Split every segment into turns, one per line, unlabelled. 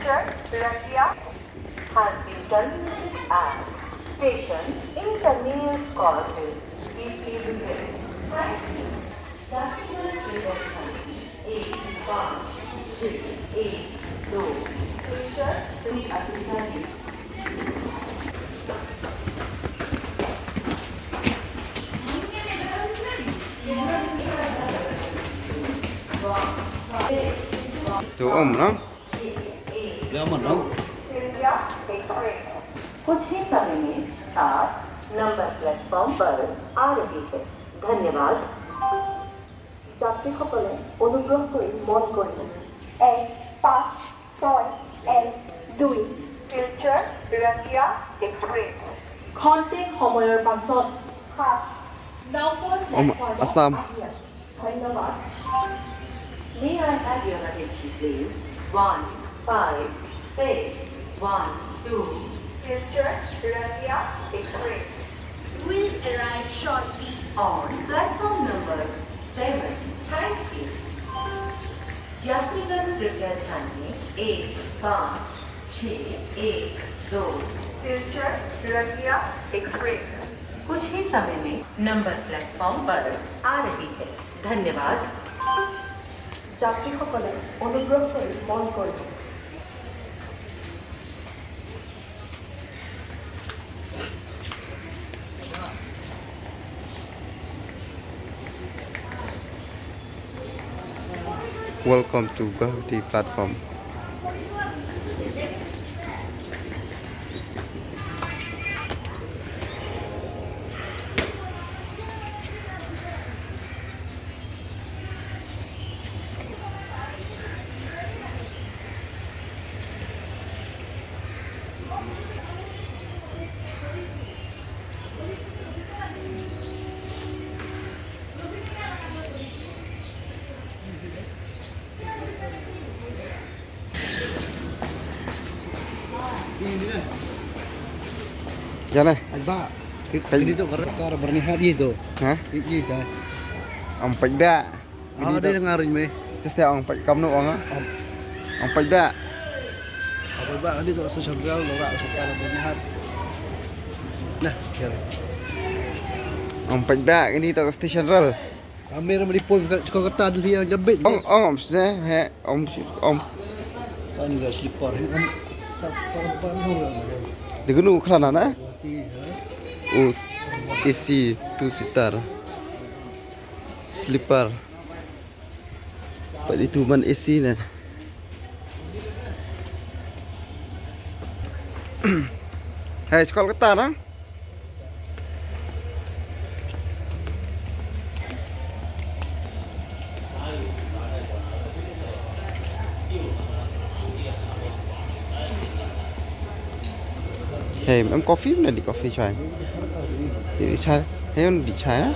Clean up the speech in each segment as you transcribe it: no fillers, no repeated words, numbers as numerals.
Future Latvia has been terminated at station inconvenience causes deeply regret. Thank you. Customer request एक पाँच छः एक दो Future श्री अधिकारी
Chỗ ẩm lắm.
Dạ mình đâu.
कुछ ही समय में आप नंबर प्लेटफॉर्म पर आ रही है धन्यवाद যাত্রীসকলে অনুগ্ৰহ কৰি মন কৰিব 156L2 ফিউচাৰ ৰাছিয়া এক্সপ্ৰেছ ঘণ্টে সময়ৰ পাছত 9
Assam.
ধন্যবাদ May I have your attention please? 1, 5, 6, 1, 2. Future Latvia Express will arrive shortly on platform number 7. Thank you. यात्रीगण कृपया ध्यान दें 1, 5, 6, 1, 2. Future Latvia Express कुछ ही समय में नंबर प्लेटफॉर्म पर आ रही है धन्यवाद যাত্রীসকলে অনুগ্ৰহ কৰি মন কৰিব
Welcome to Guwahati platform. Dạ này,
Anh ba, cái đi đâu có bernihat itu.
hả?
Ini kan.
Ông paitbah.
Ah, dia dengar ini.
Terus dia ông paitbah kamu orang ah. Ông paitbah.
Apa ba ini tu social media orang sekarang bernihat. Nah, kira.
Ông paitbah ini tu station rail.
Kamera meliput kau kata dia yang jebit.
Ông sẽ he ông
Kan enggak slipper. Tak ngurang.
Dengan nu kelana na? Oh, AC 2 seater. Sleeper. Pada itu man AC na. Hai, sekolah ketar ah. Hey, em coffee này đi coffee cho anh. Đi chai, thấy không đi chai á.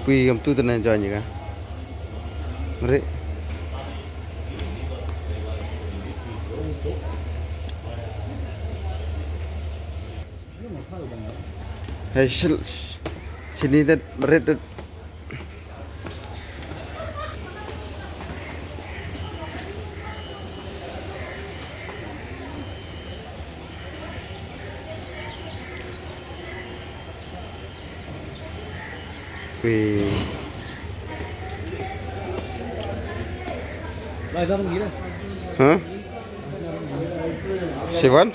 Quy cầm tu tên này cho anh gì cả. Đấy. Hey, sini dat berat. Wih.
Lai dalam gila.
Hah? Seven?